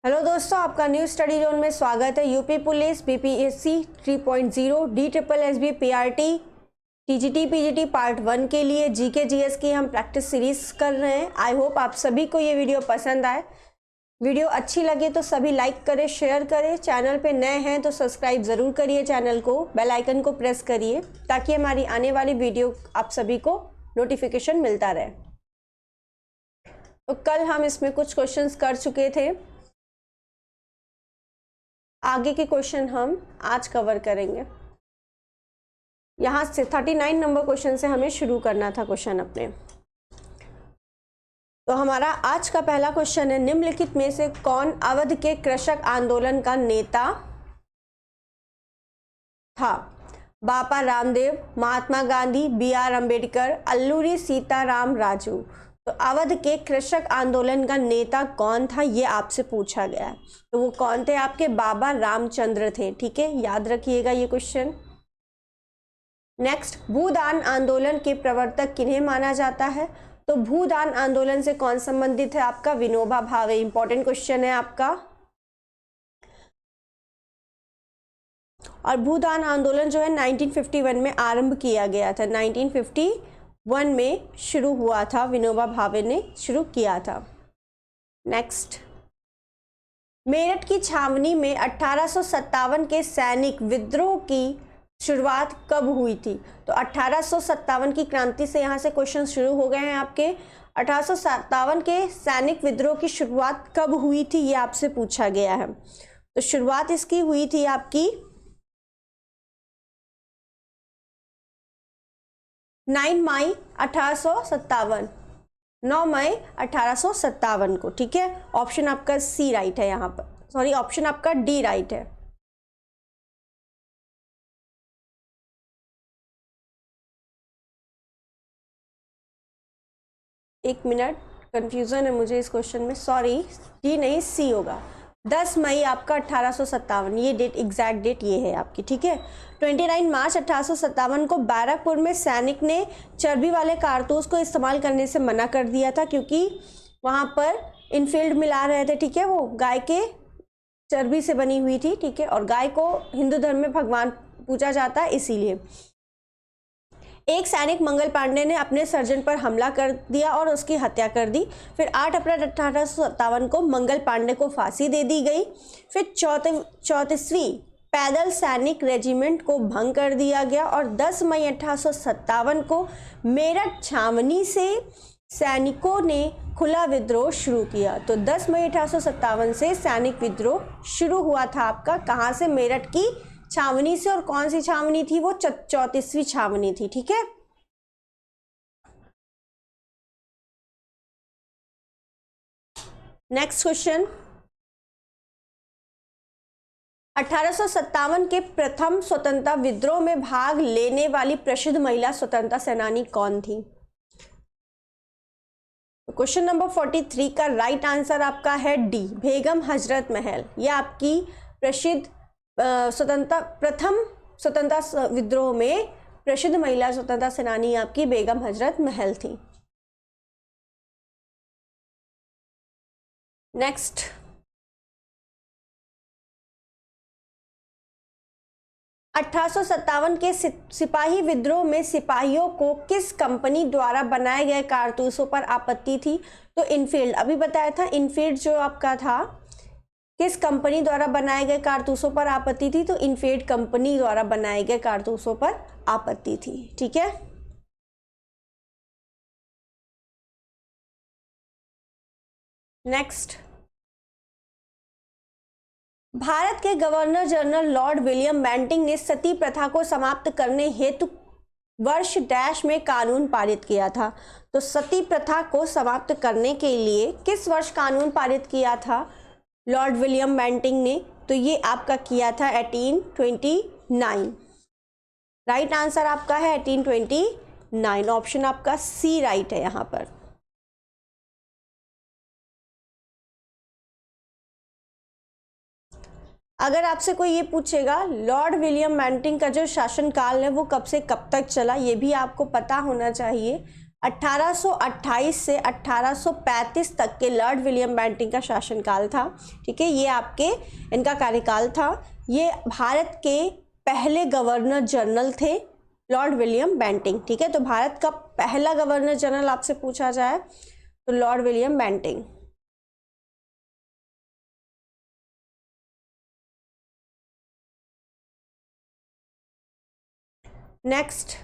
Hello दोस्तों, आपका new study zone में स्वागत है। UP police, BPSC 3.0, DSSB, PRT, TGT, PGT part 1 के लिए जीके जीएस की हम प्रैक्टिस सीरीज कर रहे हैं। आई होप आप सभी को ये वीडियो पसंद आए। वीडियो अच्छी लगे तो सभी लाइक करें, शेयर करें। चैनल पे नए हैं तो सब्सक्राइब ज़रूर करिए चैनल को, बेल आइकन को प्रेस करिए ताकि हमारी आने वाली वीडियो आप सभी को नोटिफिकेशन मिलता रहे। तो कल हम इसमें कुछ क्वेश्चंस कर चुके थे, आगे के क्वेश्चन हम आज कवर करेंगे। यहाँ से 39 नंबर क्वेश्चन से हमें शुरू करना था क्वेश्चन अपने। तो हमारा आज का पहला क्वेश्चन है, निम्नलिखित में से कौन अवध के कृषक आंदोलन का नेता था? बापा रामदेव, महात्मा गांधी, BR अम्बेडकर, अल्लूरी सीताराम राजू। तो अवध के कृषक आंदोलन का नेता कौन था, ये आपसे पूछा गया है। तो वो कौन थे? आपके बाबा रामचंद्र थे। ठीक है, याद रखिएगा ये क्वेश्चन। नेक्स्ट, भूदान आंदोलन के प्रवर्तक किन्हें माना जाता है? तो भूदान आंदोलन से कौन संबंधित है? आपका विनोबा भावे। इंपॉर्टेंट क्वेश्चन है आपका। और भूदान आंदोलन जो है 1951 में आरंभ किया गया था। 1951 में शुरू हुआ था, विनोबा भावे ने शुरू किया था। नेक्स्ट, मेरठ की छावनी में 1857 के सैनिक विद्रोह की शुरुआत कब हुई थी? तो 1857 की क्रांति से यहाँ से क्वेश्चन शुरू हो गए हैं आपके। 1857 के सैनिक विद्रोह की शुरुआत कब हुई थी, ये आपसे पूछा गया है। तो शुरुआत इसकी हुई थी आपकी 9 मई 1857, 9 मई 1857 को। ठीक है, ऑप्शन आपका सी राइट है यहाँ पर, सॉरी ऑप्शन आपका डी राइट है। एक मिनट, कंफ्यूजन है मुझे इस क्वेश्चन में, सॉरी, डी नहीं सी होगा। 10 मई आपका 1857, ये डेट, एग्जैक्ट डेट ये है आपकी। ठीक है, 29 मार्च 1857 को बैरकपुर में सैनिक ने चर्बी वाले कारतूस को इस्तेमाल करने से मना कर दिया था, क्योंकि वहाँ पर इनफील्ड मिला रहे थे। ठीक है, वो गाय के चर्बी से बनी हुई थी। ठीक है, और गाय को हिंदू धर्म में भगवान पूजा जाता है, इसीलिए। एक सैनिक मंगल पांडे ने अपने सर्जन पर हमला कर दिया और उसकी हत्या कर दी। फिर 8 अप्रैल 1857 को मंगल पांडे को फांसी दे दी गई। फिर 34वीं पैदल सैनिक रेजिमेंट को भंग कर दिया गया और 10 मई 1857 को मेरठ छावनी से सैनिकों ने खुला विद्रोह शुरू किया। तो 10 मई 1857 से सैनिक विद्रोह शुरू हुआ था आपका। कहाँ से? मेरठ की छावनी से। और कौन सी छावनी थी वो? 34वीं छावनी थी। ठीक है, नेक्स्ट क्वेश्चन, 1857 के प्रथम स्वतंत्रता विद्रोह में भाग लेने वाली प्रसिद्ध महिला स्वतंत्रता सेनानी कौन थी? क्वेश्चन नंबर 43 का राइट आंसर आपका है डी, बेगम हजरत महल। यह आपकी प्रसिद्ध प्रथम स्वतंत्रता विद्रोह में प्रसिद्ध महिला स्वतंत्रता सेनानी आपकी बेगम हजरत महल थी। नेक्स्ट, (1857) के सिपाही विद्रोह में सिपाहियों को किस कंपनी द्वारा बनाए गए कारतूसों पर आपत्ति थी? तो इनफील्ड, अभी बताया था, इनफील्ड जो आपका था, किस कंपनी द्वारा बनाए गए कारतूसों पर आपत्ति थी? तो इनफील्ड कंपनी द्वारा बनाए गए कारतूसों पर आपत्ति थी। ठीक है, नेक्स्ट, भारत के governor general Lord William Bentinck ने सती प्रथा को समाप्त करने हेतु वर्ष डैश में कानून पारित किया था। तो सती प्रथा को समाप्त करने के लिए किस वर्ष कानून पारित किया था लॉर्ड विलियम बेंटिंक ने? तो ये आपका किया था 1829। राइट आंसर आपका है 1829, ऑप्शन आपका सी राइट है यहाँ पर। अगर आपसे कोई ये पूछेगा लॉर्ड विलियम बेंटिंक का जो शासनकाल है वो कब से कब तक चला, ये भी आपको पता होना चाहिए। 1828 से 1835 तक के लॉर्ड विलियम बेंटिंक का शासनकाल था। ठीक है, ये आपके इनका कार्यकाल था। ये भारत के पहले गवर्नर जनरल थे लॉर्ड विलियम बेंटिंक। ठीक है, तो भारत का पहला गवर्नर जनरल आपसे पूछा जाए तो Lord William Bentinck. Next,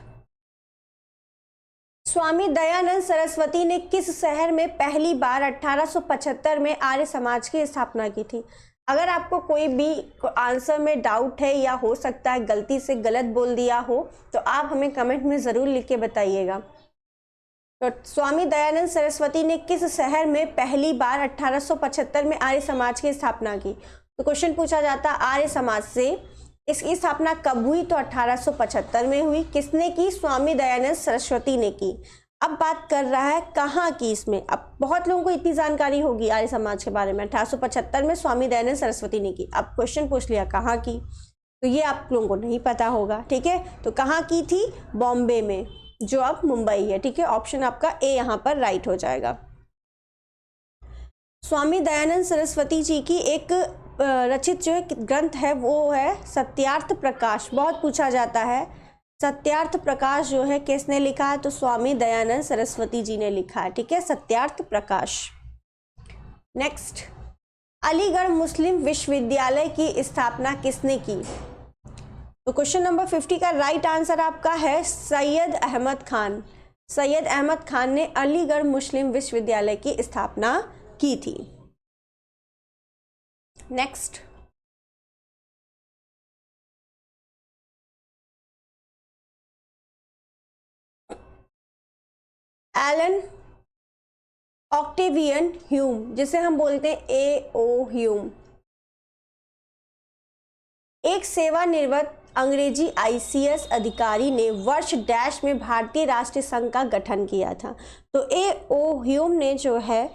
Swami Dayanand Saraswati ने किस शहर में पहली बार 1875 में आर्य समाज की स्थापना की थी? अगर आपको कोई भी आंसर में डाउट है या हो सकता है गलती से गलत बोल दिया हो तो आप हमें कमेंट में ज़रूर लिख के बताइएगा। तो स्वामी दयानंद सरस्वती ने किस शहर में पहली बार 1875 में आर्य समाज की स्थापना की? तो क्वेश्चन पूछा जाता आर्य समाज से इसकी स्थापना कब हुई? तो 1875 में हुई। किसने की? स्वामी दयानंद सरस्वती ने की। अब बात कर रहा है कहाँ की इसमें। अब बहुत लोगों को इतनी जानकारी होगी आर्य समाज के बारे में, 1875 में स्वामी दयानंद सरस्वती ने की। अब क्वेश्चन पूछ लिया कहाँ की, तो ये आप लोगों को नहीं पता होगा। ठीक है, तो कहाँ की थी? बॉम्बे में, जो अब मुंबई है। ठीक है, ऑप्शन आपका ए यहाँ पर राइट हो जाएगा। स्वामी दयानंद सरस्वती जी की एक रचित जो ग्रंथ है वो है सत्यार्थ प्रकाश। बहुत पूछा जाता है सत्यार्थ प्रकाश जो है किसने लिखा है? तो स्वामी दयानंद सरस्वती जी ने लिखा है। ठीक है, सत्यार्थ प्रकाश। नेक्स्ट, अलीगढ़ मुस्लिम विश्वविद्यालय की स्थापना किसने की? तो क्वेश्चन नंबर 50 का राइट आंसर आपका है सैयद अहमद खान। सैयद अहमद खान ने अलीगढ़ मुस्लिम विश्वविद्यालय की स्थापना की थी। नेक्स्ट, एलन ऑक्टेवियन ह्यूम, जिसे हम बोलते हैं A.O. ह्यूम, एक सेवानिवृत्त अंग्रेजी ICS अधिकारी ने वर्ष डैश में भारतीय राष्ट्रीय संघ का गठन किया था। तो A.O. ह्यूम ने जो है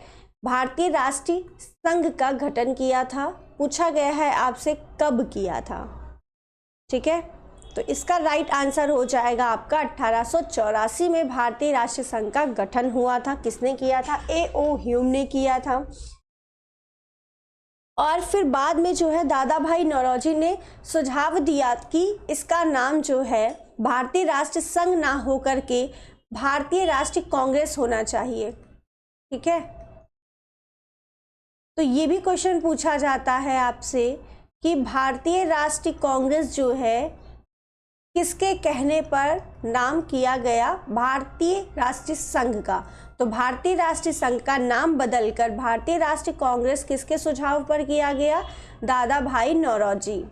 भारतीय राष्ट्रीय संघ का गठन किया था। पूछा गया है आपसे कब किया था। ठीक है, तो इसका राइट आंसर हो जाएगा आपका 1884 में भारतीय राष्ट्रीय संघ का गठन हुआ था। किसने किया था? A.O. ह्यूम ने किया था। और फिर बाद में जो है दादा भाई नौरोजी ने सुझाव दिया कि इसका नाम जो है भारतीय राष्ट्रीय संघ ना होकर के भारतीय राष्ट्रीय कांग्रेस होना चाहिए। ठीक है, तो ये भी क्वेश्चन पूछा जाता है आपसे कि भारतीय राष्ट्रीय कांग्रेस जो है किसके कहने पर नाम किया गया भारतीय राष्ट्रीय संघ का? तो भारतीय राष्ट्रीय संघ का नाम बदलकर भारतीय राष्ट्रीय कांग्रेस किसके सुझाव पर किया गया? दादा भाई नौरोजी।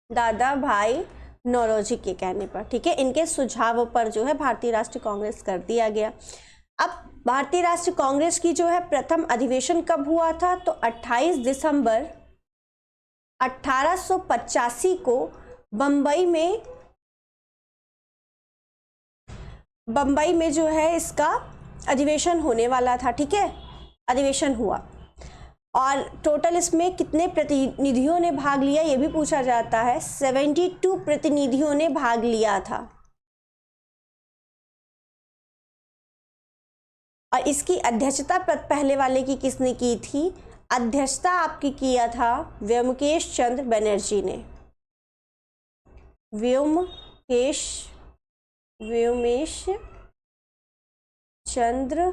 दादा भाई नौरोजी के कहने पर। ठीक है, इनके सुझाव पर जो है भारतीय राष्ट्रीय कांग्रेस कर दिया गया। अब भारतीय राष्ट्रीय कांग्रेस की जो है प्रथम अधिवेशन कब हुआ था? तो 28 दिसंबर 1885 को बंबई में जो है इसका अधिवेशन होने वाला था। ठीक है, अधिवेशन हुआ और टोटल इसमें कितने प्रतिनिधियों ने भाग लिया ये भी पूछा जाता है। 72 प्रतिनिधियों ने भाग लिया था और इसकी अध्यक्षता पहले वाले की किसने की थी? अध्यक्षता आपकी किया था व्योमकेश चंद्र बनर्जी ने। व्योमेश चंद्र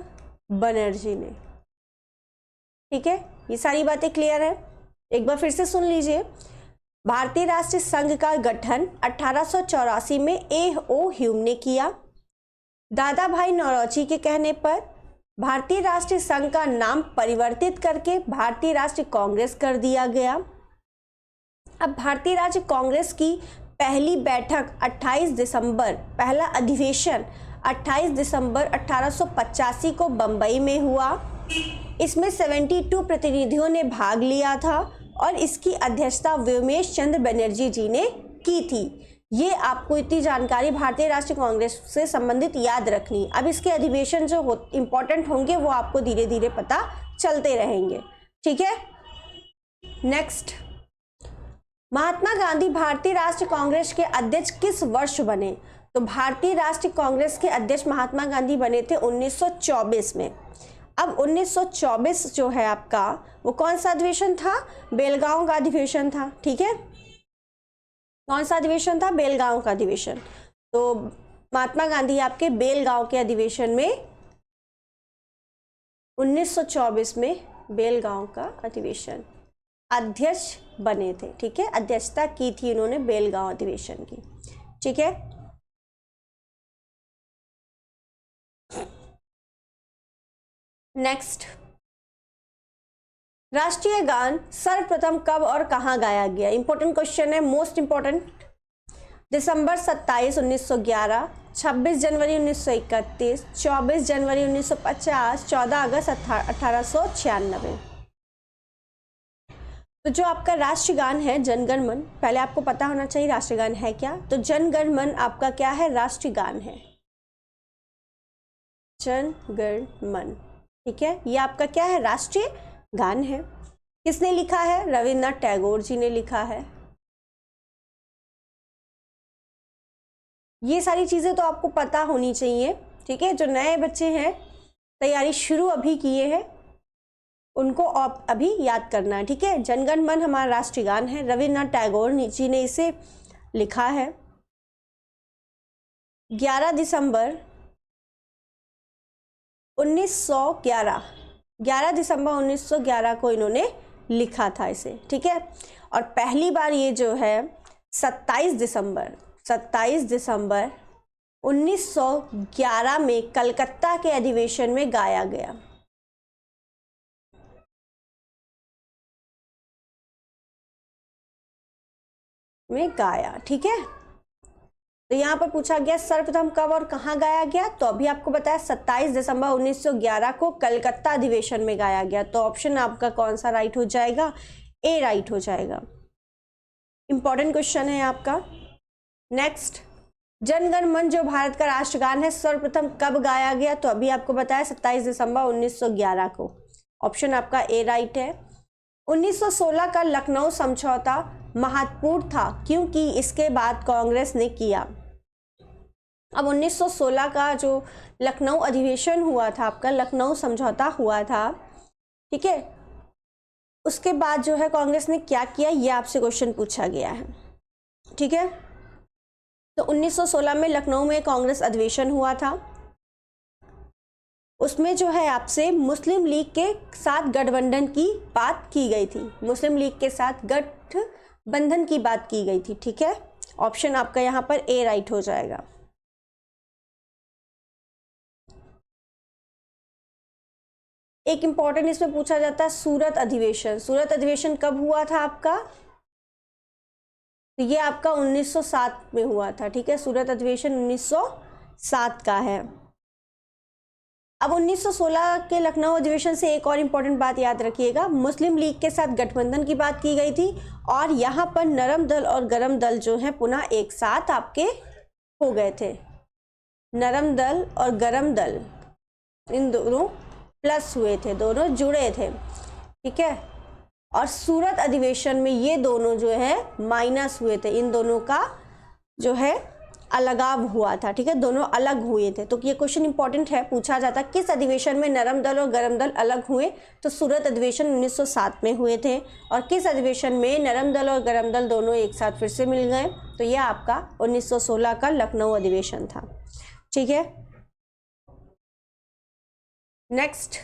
बनर्जी ने। ठीक है, ये सारी बातें क्लियर है। एक बार फिर से सुन लीजिए। भारतीय राष्ट्रीय संघ का गठन 1884 में A.O. ह्यूम ने किया। दादा भाई नौरोजी के कहने पर भारतीय राष्ट्रीय संघ का नाम परिवर्तित करके भारतीय राष्ट्रीय कांग्रेस कर दिया गया। अब भारतीय राष्ट्रीय कांग्रेस की पहली बैठक 28 दिसंबर, पहला अधिवेशन 28 दिसंबर 1885 को बंबई में हुआ। इसमें 72 प्रतिनिधियों ने भाग लिया था और इसकी अध्यक्षता व्योमेश चंद्र बनर्जी जी ने की थी। ये आपको इतनी जानकारी भारतीय राष्ट्रीय कांग्रेस से संबंधित याद रखनी। अब इसके अधिवेशन जो इंपॉर्टेंट होंगे वो आपको धीरे धीरे पता चलते रहेंगे। ठीक है, नेक्स्ट, महात्मा गांधी भारतीय राष्ट्रीय कांग्रेस के अध्यक्ष किस वर्ष बने? तो भारतीय राष्ट्रीय कांग्रेस के अध्यक्ष महात्मा गांधी बने थे 1924 में। अब 1924 जो है आपका वो कौन सा अधिवेशन था? बेलगांव का अधिवेशन था। ठीक है, कौन सा अधिवेशन था? बेलगांव का अधिवेशन। तो महात्मा गांधी आपके बेलगांव के अधिवेशन में 1924 में बेलगांव का अधिवेशन अध्यक्ष बने थे। ठीक है, अध्यक्षता की थी उन्होंने बेलगांव अधिवेशन की। ठीक है, नेक्स्ट, राष्ट्रीय गान सर्वप्रथम कब और कहां गाया गया? इंपॉर्टेंट क्वेश्चन है, मोस्ट इंपॉर्टेंट। दिसंबर 27, 1911, 26 जनवरी 1931, 24 जनवरी 1950, 14 अगस्त 1896। तो जो आपका राष्ट्रगान है जनगण मन, पहले आपको पता होना चाहिए राष्ट्रगान है क्या। तो जनगण मन आपका क्या है? राष्ट्रगान है, जनगण मन। ठीक है, ये आपका क्या है? राष्ट्रीय गान है। किसने लिखा है? रविन्द्रनाथ टैगोर जी ने लिखा है। ये सारी चीजें तो आपको पता होनी चाहिए। ठीक है, जो नए बच्चे हैं तैयारी शुरू अभी किए हैं उनको अभी याद करना है। ठीक है, जनगण मन हमारा राष्ट्रीय गान है, रविन्द्रनाथ टैगोर जी ने इसे लिखा है। 11 दिसंबर 1911 को इन्होंने लिखा था इसे। ठीक है, और पहली बार ये जो है 27 दिसंबर 1911 में कलकत्ता के अधिवेशन में गाया गया। ठीक है, तो यहां पर पूछा गया सर्वप्रथम कब और कहां गाया गया, तो अभी आपको बताया 27 दिसंबर 1911 को कलकत्ता अधिवेशन में गाया गया। तो ऑप्शन आपका कौन सा राइट हो जाएगा? ए राइट हो जाएगा। इंपॉर्टेंट क्वेश्चन है आपका। नेक्स्ट, जनगण मन जो भारत का राष्ट्रगान है सर्वप्रथम कब गाया गया, तो अभी आपको बताया 27 दिसंबर 1911 को। ऑप्शन आपका ए राइट है। 1916 का लखनऊ समझौता महत्वपूर्ण था क्योंकि इसके बाद कांग्रेस ने किया। अब 1916 का जो लखनऊ अधिवेशन हुआ था आपका, लखनऊ समझौता हुआ था, ठीक है, उसके बाद जो है कांग्रेस ने क्या किया, ये आपसे क्वेश्चन पूछा गया है। ठीक है, तो 1916 में लखनऊ में कांग्रेस अधिवेशन हुआ था। उसमें जो है आपसे मुस्लिम लीग के साथ गठबंधन की बात की गई थी। मुस्लिम लीग के साथ गठबंधन की बात की गई थी। ठीक है, ऑप्शन आपका यहां पर ए राइट हो जाएगा। एक इंपॉर्टेंट इसमें पूछा जाता है सूरत अधिवेशन। सूरत अधिवेशन कब हुआ था आपका, तो ये आपका 1907 में हुआ था। ठीक है, सूरत अधिवेशन 1907 का है। अब 1916 के लखनऊ अधिवेशन से एक और इम्पॉर्टेंट बात याद रखिएगा, मुस्लिम लीग के साथ गठबंधन की बात की गई थी और यहाँ पर नरम दल और गरम दल जो है पुनः एक साथ आपके हो गए थे। नरम दल और गरम दल इन दोनों प्लस हुए थे, दोनों जुड़े थे। ठीक है, और सूरत अधिवेशन में ये दोनों जो है माइनस हुए थे, इन दोनों का जो है अलगाव हुआ था। ठीक है, दोनों अलग हुए थे। तो ये क्वेश्चन इंपॉर्टेंट है, पूछा जाता है किस अधिवेशन में नरम दल और गरम दल अलग हुए, तो सूरत अधिवेशन 1907 में हुए थे। और किस अधिवेशन में नरम दल और गरम दल दोनों एक साथ फिर से मिल गए, तो यह आपका 1916 का लखनऊ अधिवेशन था। ठीक है, नेक्स्ट,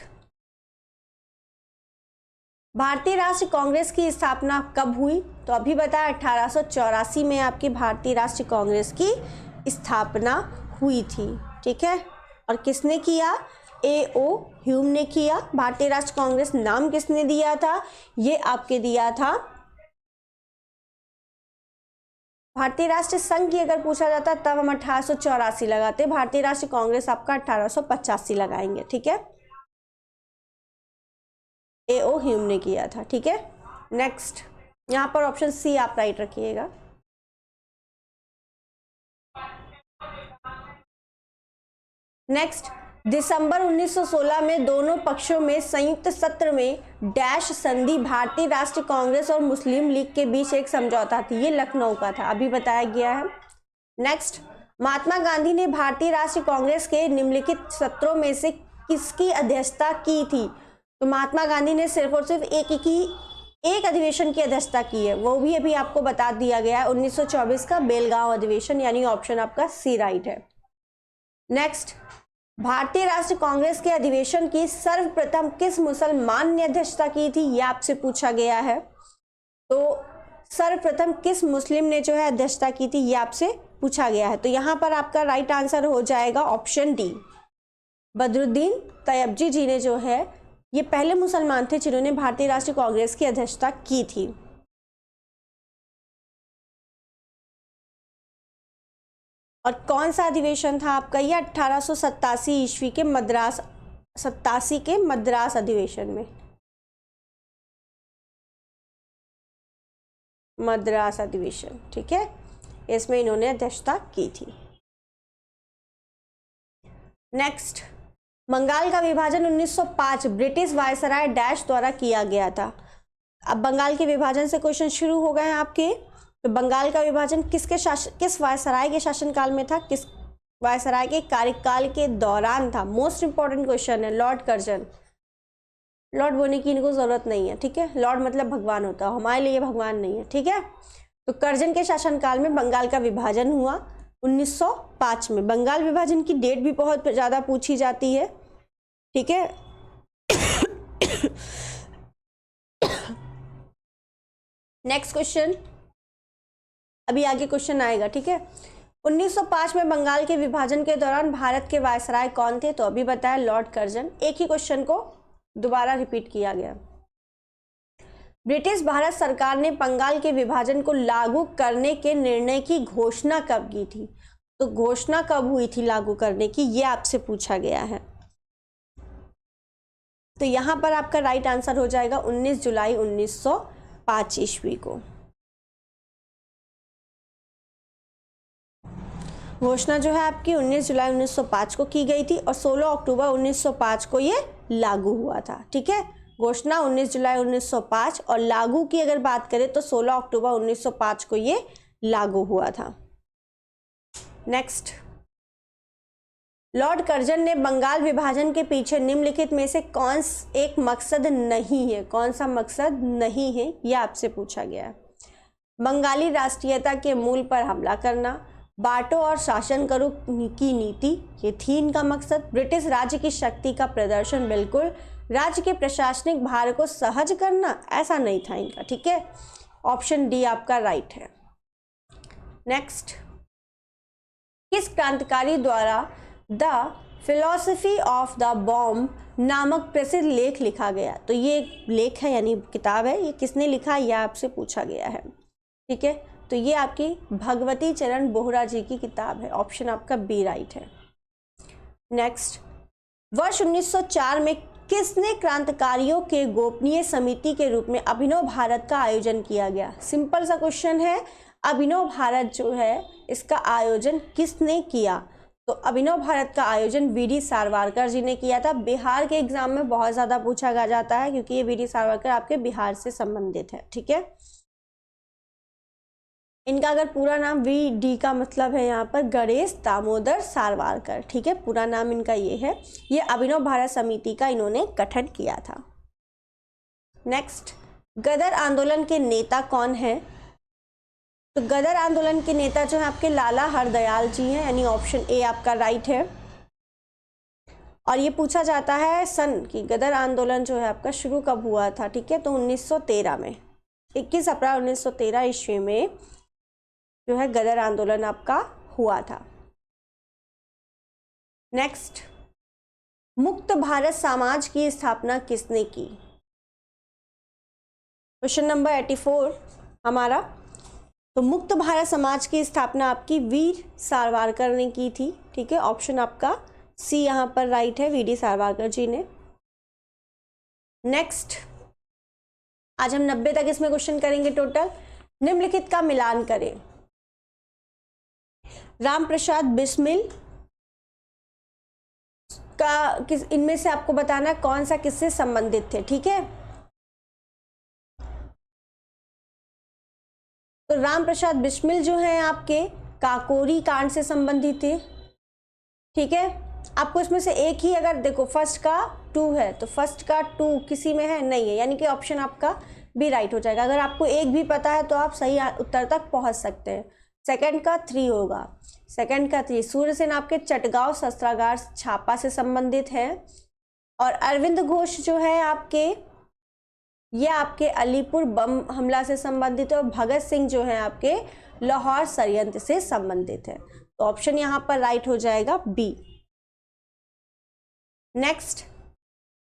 भारतीय राष्ट्रीय कांग्रेस की स्थापना कब हुई, तो अभी बताया 1884 में आपकी भारतीय राष्ट्रीय कांग्रेस की स्थापना हुई थी। ठीक है, और किसने किया, A.O. ह्यूम ने किया। भारतीय राष्ट्रीय कांग्रेस नाम किसने दिया था, ये आपके दिया था, भारतीय राष्ट्रीय संघ की अगर पूछा जाता तब हम 1884 लगाते, भारतीय राष्ट्रीय कांग्रेस आपका 1885 लगाएंगे। ठीक है, A.O. ह्यूम ने किया था। ठीक है, नेक्स्ट, यहां पर ऑप्शन सी आप राइट रखिएगा। नेक्स्ट, दिसंबर 1916 में दोनों पक्षों में संयुक्त सत्र में डैश संधि भारतीय राष्ट्रीय कांग्रेस और मुस्लिम लीग के बीच एक समझौता थी, ये लखनऊ का था, अभी बताया गया है। नेक्स्ट, महात्मा गांधी ने भारतीय राष्ट्रीय कांग्रेस के निम्नलिखित सत्रों में से किसकी अध्यक्षता की थी? तो महात्मा गांधी ने सिर्फ और सिर्फ एक अधिवेशन की अध्यक्षता की है, वो भी अभी आपको बता दिया गया है, 1924 का बेलगांव अधिवेशन, यानी ऑप्शन आपका सी राइट है। नेक्स्ट, भारतीय राष्ट्रीय कांग्रेस के अधिवेशन की सर्वप्रथम किस मुसलमान ने अध्यक्षता की थी? यह आपसे पूछा गया है। तो सर्वप्रथम किस मुस्लिम ने जो है अध्यक्षता की थी, यह आपसे पूछा गया है। तो यहां पर आपका राइट आंसर हो जाएगा ऑप्शन डी, बदरुद्दीन तयबजी जी ने जो है ये पहले मुसलमान थे जिन्होंने भारतीय राष्ट्रीय कांग्रेस की अध्यक्षता की थी। और कौन सा अधिवेशन था आपका? ये 1887 ईस्वी के मद्रास 87 के मद्रास अधिवेशन में, मद्रास अधिवेशन, ठीक है, इसमें इन्होंने अध्यक्षता की थी। नेक्स्ट, बंगाल का विभाजन 1905 ब्रिटिश वायसराय डैश द्वारा किया गया था। अब बंगाल के विभाजन से क्वेश्चन शुरू हो गए हैं आपके। तो बंगाल का विभाजन किस वायसराय के शासनकाल में था, किस वायसराय के कार्यकाल के दौरान था? मोस्ट इंपॉर्टेंट क्वेश्चन है। लॉर्ड कर्जन, लॉर्ड बोलने की इनको जरूरत नहीं है, ठीक है, लॉर्ड मतलब भगवान होता है, हमारे लिए भगवान नहीं है, ठीक है। तो कर्जन के शासनकाल में बंगाल का विभाजन हुआ 1905 में। बंगाल विभाजन की डेट भी बहुत ज्यादा पूछी जाती है, ठीक है। नेक्स्ट क्वेश्चन, अभी आगे क्वेश्चन आएगा, ठीक है। 1905 में बंगाल के विभाजन के दौरान भारत के वायसराय कौन थे? तो अभी बताया लॉर्ड कर्जन। एक ही क्वेश्चन को दोबारा रिपीट किया गया। ब्रिटिश भारत सरकार ने बंगाल के विभाजन को लागू करने के निर्णय की घोषणा कब की थी? तो घोषणा कब हुई थी लागू करने की, यह आपसे पूछा गया है। तो यहां पर आपका राइट आंसर हो जाएगा 19 जुलाई 1905 ईस्वी को। घोषणा जो है आपकी 19 जुलाई 1905 को की गई थी और 16 अक्टूबर 1905 को ये लागू हुआ था, ठीक है। घोषणा 19 जुलाई 1905 और लागू की अगर बात करें तो 16 अक्टूबर 1905 को ये लागू हुआ था। नेक्स्ट, लॉर्ड कर्जन ने बंगाल विभाजन के पीछे निम्नलिखित में से कौन एक मकसद नहीं है? कौन सा मकसद नहीं है, यह आपसे पूछा गया है। बंगाली राष्ट्रीयता के मूल पर हमला करना, बांटो और शासन करो की नीति, ये थी इनका मकसद। ब्रिटिश राज्य की शक्ति का प्रदर्शन, बिल्कुल। राज्य के प्रशासनिक भार को सहज करना, ऐसा नहीं था इनका, ठीक है। ऑप्शन डी आपका राइट है। नेक्स्ट, किस क्रांतिकारी द्वारा the philosophy of the bomb नामक प्रसिद्ध लेख लिखा गया? तो ये लेख है यानी किताब है, ये किसने लिखा यह आपसे पूछा गया है, ठीक है। तो ये आपकी भगवती चरण बोहरा जी की किताब है, ऑप्शन आपका बी राइट है। नेक्स्ट, वर्ष 1904 में किसने क्रांतिकारियों के गोपनीय समिति के रूप में अभिनव भारत का आयोजन किया गया? सिंपल सा क्वेश्चन है, अभिनव भारत जो है इसका आयोजन किसने किया? तो अभिनव भारत का आयोजन वीडी सावरकर जी ने किया था। बिहार के एग्जाम में बहुत ज्यादा पूछा जाता है क्योंकि ये वीडी सावरकर आपके बिहार से संबंधित है, ठीक है। इनका अगर पूरा नाम वी डी का मतलब है यहाँ पर गणेश दामोदर सावरकर, ठीक है, पूरा नाम इनका ये है। ये अभिनव भारत समिति का इन्होंने गठन किया था। नेक्स्ट, गदर आंदोलन के नेता कौन है? तो गदर आंदोलन के नेता जो है आपके लाला हरदयाल जी हैं, यानी ऑप्शन ए आपका राइट है। और ये पूछा जाता है सन कि गदर आंदोलन जो है आपका शुरू कब हुआ था, ठीक है। तो 1913 में, 21 अप्रैल 1913 ईस्वी में जो है गदर आंदोलन आपका हुआ था। नेक्स्ट, मुक्त भारत समाज की स्थापना किसने की? क्वेश्चन नंबर 84 हमारा। तो मुक्त भारत समाज की स्थापना आपकी वीर सावरकर ने की थी, ठीक है। ऑप्शन आपका सी यहां पर राइट है, वीडी सावरकर जी ने। नेक्स्ट, आज हम 90 तक इसमें क्वेश्चन करेंगे टोटल। निम्नलिखित का मिलान करें। राम प्रसाद बिस्मिल का किस इनमें से आपको बताना कौन सा किससे संबंधित थे, ठीक है। तो राम प्रसाद बिस्मिल जो हैं आपके काकोरी कांड से संबंधित है। ठीक है, आपको इसमें से एक ही, अगर देखो फर्स्ट का 2 है तो फर्स्ट का 2 किसी में है नहीं है, यानी कि ऑप्शन आपका भी राइट हो जाएगा। अगर आपको एक भी पता है तो आप सही उत्तर तक पहुंच सकते हैं। सेकंड का 3 होगा, सेकंड का 3 सूर्यसेन आपके चटगांव शस्त्रागार छापा से संबंधित है। और अरविंद घोष जो है आपके, ये आपके अलीपुर बम हमला से संबंधित है। और भगत सिंह जो है आपके लाहौर षड्यंत्र से संबंधित है। तो ऑप्शन यहां पर राइट हो जाएगा बी। नेक्स्ट,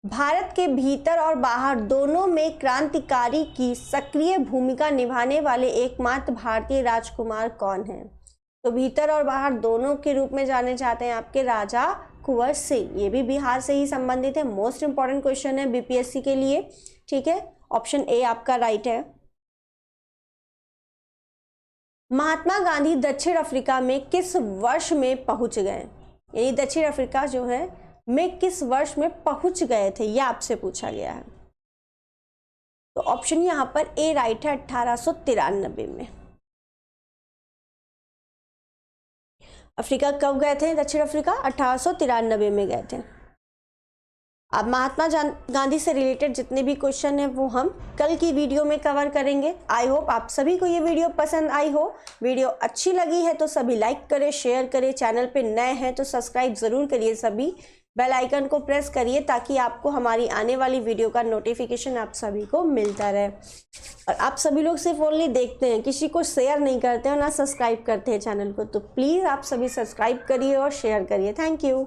भारत के भीतर और बाहर दोनों में क्रांतिकारी की सक्रिय भूमिका निभाने वाले एकमात्र भारतीय राजकुमार कौन है? तो भीतर और बाहर दोनों के रूप में जाने जाते हैं आपके राजा कुंवर सिंह। ये भी बिहार से ही संबंधित है। मोस्ट इंपॉर्टेंट क्वेश्चन है बीपीएससी के लिए। ठीक है, ऑप्शन ए आपका राइट है। महात्मा गांधी दक्षिण अफ्रीका में किस वर्ष में पहुंच गए? यानी दक्षिण अफ्रीका जो है में किस वर्ष में पहुंच गए थे, यह आपसे पूछा गया है। तो ऑप्शन यहां पर ए राइट है, 1893 में। अफ्रीका कब गए थे? दक्षिण अफ्रीका 1893 में गए थे। अब महात्मा गांधी से रिलेटेड जितने भी क्वेश्चन हैं वो हम कल की वीडियो में कवर करेंगे। आई होप आप सभी को ये वीडियो पसंद आई हो। वीडियो अच्छी लगी है तो सभी लाइक करें, शेयर करें। चैनल पे नए हैं तो सब्सक्राइब जरूर करिए। सभी बेल आइकन को प्रेस करिए ताकि आपको हमारी आने वाली वीडियो का नोटिफिकेशन आप सभी को मिलता रहे। और आप सभी लोग सिर्फ ओनली देखते हैं, किसी को शेयर नहीं करते और ना सब्सक्राइब करते हैं चैनल को। तो प्लीज़ आप सभी सब्सक्राइब करिए और शेयर करिए। Thank you.